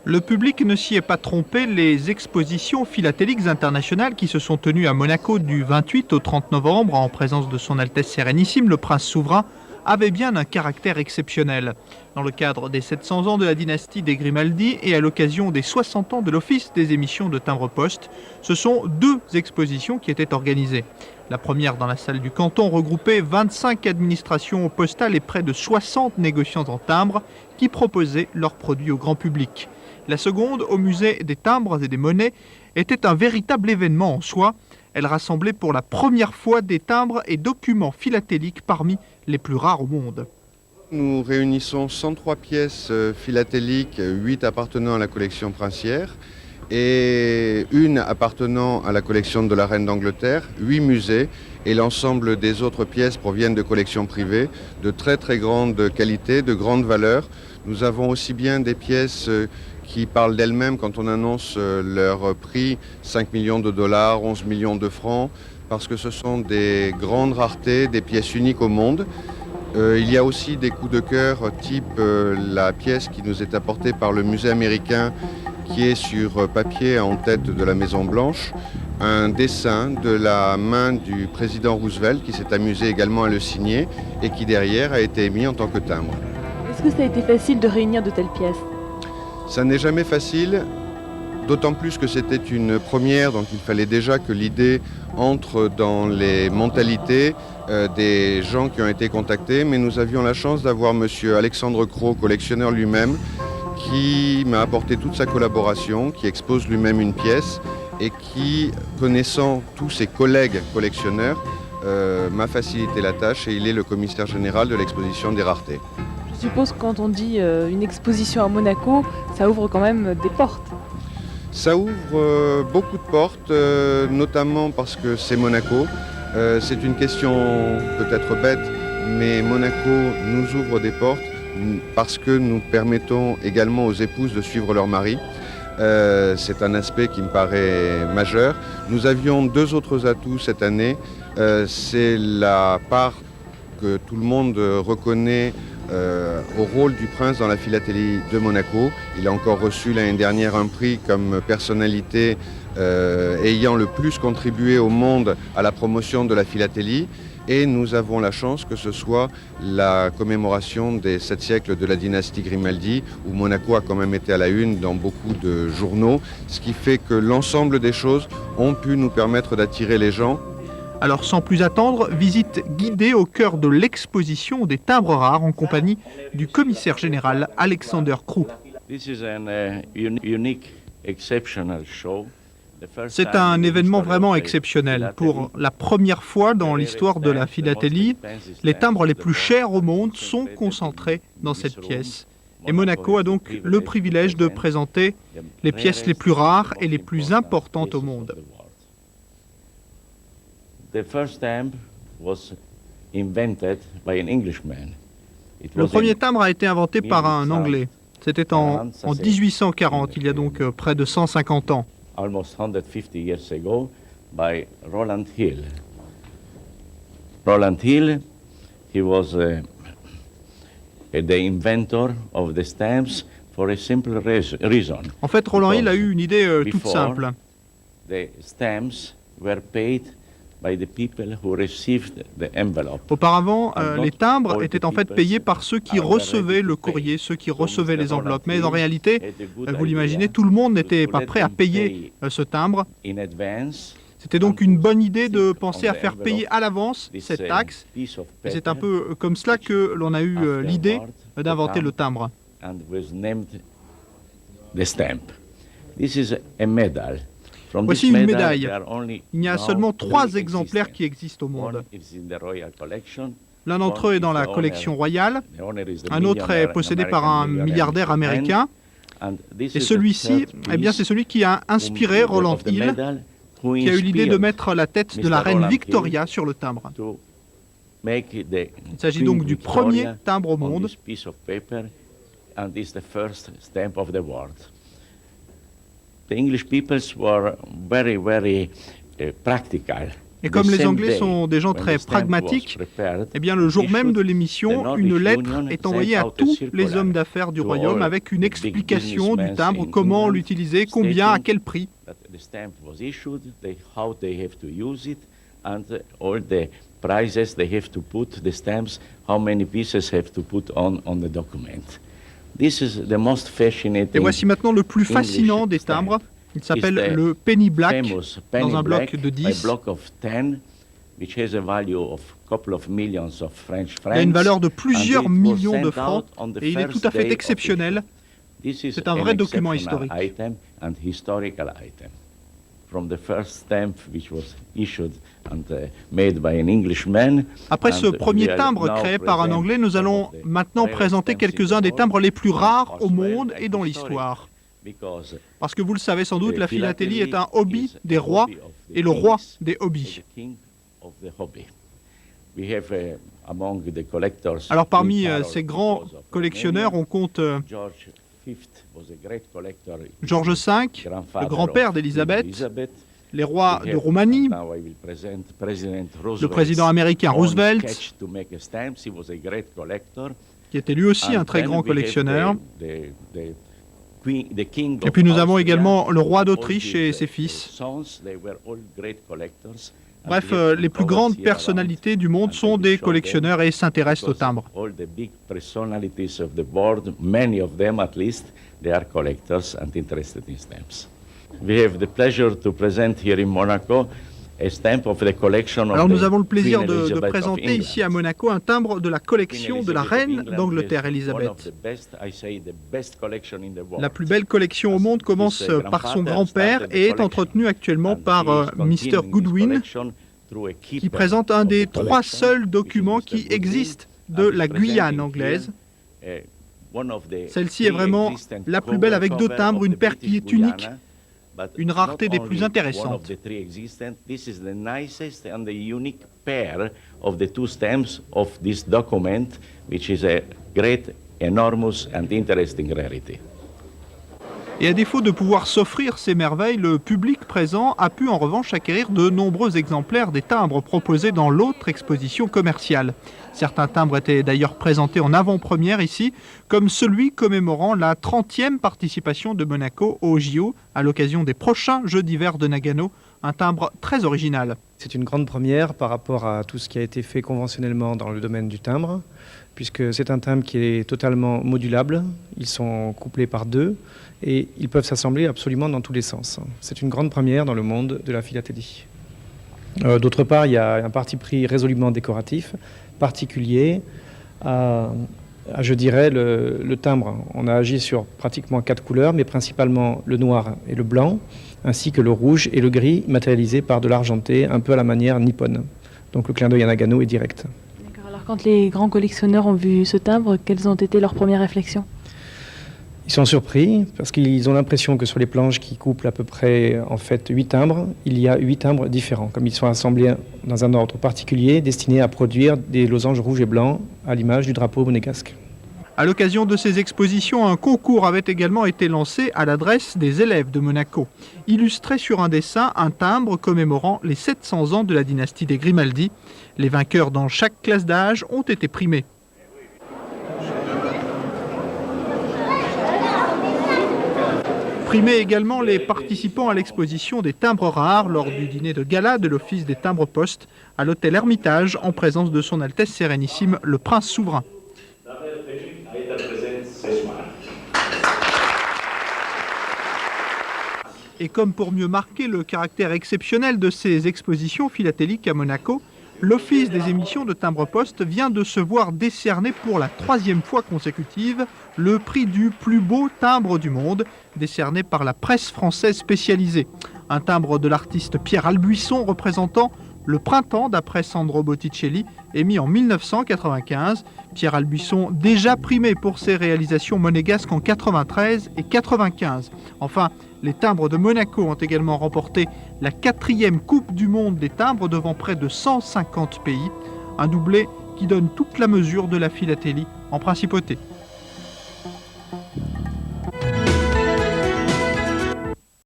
Le public ne s'y est pas trompé, les expositions philatéliques internationales qui se sont tenues à Monaco du 28 au 30 novembre en présence de son Altesse Sérénissime, le Prince souverain, avaient bien un caractère exceptionnel. Dans le cadre des 700 ans de la dynastie des Grimaldi et à l'occasion des 60 ans de l'Office des émissions de timbre-poste, ce sont deux expositions qui étaient organisées. La première dans la salle du canton regroupait 25 administrations postales et près de 60 négociants en timbre qui proposaient leurs produits au grand public. La seconde, au musée des timbres et des monnaies, était un véritable événement en soi. Elle rassemblait pour la première fois des timbres et documents philatéliques parmi les plus rares au monde. Nous réunissons 103 pièces philatéliques, 8 appartenant à la collection princière et une appartenant à la collection de la Reine d'Angleterre, 8 musées, et l'ensemble des autres pièces proviennent de collections privées de très très grande qualité, de grande valeur. Nous avons aussi bien des pièces qui parlent d'elles-mêmes quand on annonce leur prix, 5 millions de dollars, 11 millions de francs, parce que ce sont des grandes raretés, des pièces uniques au monde. Il y a aussi des coups de cœur type la pièce qui nous est apportée par le musée américain qui est sur papier en tête de la Maison Blanche, un dessin de la main du président Roosevelt qui s'est amusé également à le signer et qui derrière a été émis en tant que timbre. Est-ce que ça a été facile de réunir de telles pièces? Ça n'est jamais facile, d'autant plus que c'était une première, donc il fallait déjà que l'idée entre dans les mentalités des gens qui ont été contactés, mais nous avions la chance d'avoir monsieur Alexandre Cros, collectionneur lui-même, qui m'a apporté toute sa collaboration, qui expose lui-même une pièce et qui, connaissant tous ses collègues collectionneurs, m'a facilité la tâche et il est le commissaire général de l'exposition des raretés. Je suppose que quand on dit une exposition à Monaco, ça ouvre quand même des portes. Ça ouvre beaucoup de portes, notamment parce que c'est Monaco. C'est une question peut-être bête, mais Monaco nous ouvre des portes parce que nous permettons également aux épouses de suivre leur mari. C'est un aspect qui me paraît majeur. Nous avions deux autres atouts cette année. C'est la part que tout le monde reconnaît au rôle du prince dans la philatélie de Monaco. Il a encore reçu l'année dernière un prix comme personnalité ayant le plus contribué au monde à la promotion de la philatélie. Et nous avons la chance que ce soit la commémoration des 7 siècles de la dynastie Grimaldi, où Monaco a quand même été à la une dans beaucoup de journaux, ce qui fait que l'ensemble des choses ont pu nous permettre d'attirer les gens. Alors sans plus attendre, visite guidée au cœur de l'exposition des timbres rares en compagnie du commissaire général Alexander Cros. C'est un événement vraiment exceptionnel. Pour la première fois dans l'histoire de la philatélie, les timbres les plus chers au monde sont concentrés dans cette pièce. Et Monaco a donc le privilège de présenter les pièces les plus rares et les plus importantes au monde. Le premier timbre a été inventé par un Anglais. C'était en 1840, il y a donc près de 150 ans. Almost 150 years ago, by Roland Hill. Roland Hill, he was the inventor of the stamps for a simple reason. En fait, Roland Hill a eu une idée toute simple. The stamps were paid by the people who received the envelope. Auparavant, les timbres étaient en fait payés par ceux qui recevaient le courrier, ceux qui recevaient les enveloppes. Mais en réalité, vous l'imaginez, tout le monde n'était pas prêt à payer ce timbre. C'était donc une bonne idée de penser à faire payer à l'avance cette taxe. Et c'est un peu comme cela que l'on a eu l'idée d'inventer le timbre. Voici une médaille. Il y a seulement 3 exemplaires qui existent au monde. L'un d'entre eux est dans la collection royale, un autre est possédé par un milliardaire américain, et celui-ci, eh bien, c'est celui qui a inspiré Roland Hill, qui a eu l'idée de mettre la tête de la reine Victoria sur le timbre. Il s'agit donc du premier timbre au monde. The English peoples were very, very practical. Et comme les Anglais sont des gens très pragmatiques, eh bien le jour même de l'émission, une lettre est envoyée à tous les hommes d'affaires du royaume avec une explication du timbre, comment l'utiliser, combien, à quel prix. Prices they have to put, the stamps, how many pieces have to put on the document. This is the most fascinating. Et voici maintenant le plus fascinant des timbres. Il s'appelle le Penny Black, dans un bloc de 10. Which has a value of couple of millions of French francs. Il a une valeur de plusieurs millions de francs et il est tout à fait exceptionnel. C'est un vrai document historique. Item and historical item. From the first stamp which was issued and made by an Englishman. Après ce premier timbre créé par un Anglais, nous allons maintenant présenter quelques-uns des timbres les plus rares au monde et dans l'histoire. Parce que vous le savez sans doute, la philatélie est un hobby des rois et le roi des hobbies. Alors parmi ces grands collectionneurs, on compte George V, le grand-père d'Élisabeth, les rois de Roumanie, le président américain Roosevelt, qui était lui aussi un très grand collectionneur. Et puis nous avons également le roi d'Autriche et ses fils. Bref, les plus grandes personnalités du monde sont des collectionneurs et s'intéressent aux timbres. Alors nous avons le plaisir de présenter ici à Monaco un timbre de la collection de la reine d'Angleterre, Elisabeth. La plus belle collection au monde commence par son grand-père et est entretenue actuellement par Mr. Goodwin, qui présente un des 3 seuls documents qui existent de la Guyane anglaise. Celle-ci est vraiment la plus belle avec 2 timbres, une paire qui est unique, une rareté des plus intéressantes. This is the nicest and the unique pair of the 2 stamps of this document, which is a great, enormous and interesting rarity. Et à défaut de pouvoir s'offrir ces merveilles, le public présent a pu en revanche acquérir de nombreux exemplaires des timbres proposés dans l'autre exposition commerciale. Certains timbres étaient d'ailleurs présentés en avant-première ici, comme celui commémorant la 30e participation de Monaco au JO à l'occasion des prochains Jeux d'hiver de Nagano, un timbre très original. C'est une grande première par rapport à tout ce qui a été fait conventionnellement dans le domaine du timbre, puisque c'est un timbre qui est totalement modulable, ils sont couplés par 2 et ils peuvent s'assembler absolument dans tous les sens. C'est une grande première dans le monde de la philatélie. D'autre part, il y a un parti pris résolument décoratif, particulier à je dirais, le timbre. On a agi sur pratiquement 4 couleurs, mais principalement le noir et le blanc, ainsi que le rouge et le gris, matérialisés par de l'argenté, un peu à la manière nippone. Donc le clin d'œil à Nagano est direct. D'accord. Alors quand les grands collectionneurs ont vu ce timbre, quelles ont été leurs premières réflexions ? Ils sont surpris parce qu'ils ont l'impression que sur les planches qui couplent à peu près en fait 8 timbres, il y a 8 timbres différents, comme ils sont assemblés dans un ordre particulier destiné à produire des losanges rouges et blancs à l'image du drapeau monégasque. À l'occasion de ces expositions, un concours avait également été lancé à l'adresse des élèves de Monaco. Illustré sur un dessin, un timbre commémorant les 700 ans de la dynastie des Grimaldi. Les vainqueurs dans chaque classe d'âge ont été primés. Primés également les participants à l'exposition des timbres rares lors du dîner de gala de l'Office des timbres postes à l'hôtel Hermitage en présence de son Altesse Sérénissime le Prince Souverain. Et comme pour mieux marquer le caractère exceptionnel de ces expositions philatéliques à Monaco, l'Office des émissions de timbres-poste vient de se voir décerner pour la 3e fois consécutive le prix du plus beau timbre du monde, décerné par la presse française spécialisée. Un timbre de l'artiste Pierre Albuisson représentant le printemps d'après Sandro Botticelli, émis en 1995. Pierre Albuisson déjà primé pour ses réalisations monégasques en 93 et 95. Enfin, les timbres de Monaco ont également remporté la 4e Coupe du Monde des timbres devant près de 150 pays. Un doublé qui donne toute la mesure de la philatélie en principauté.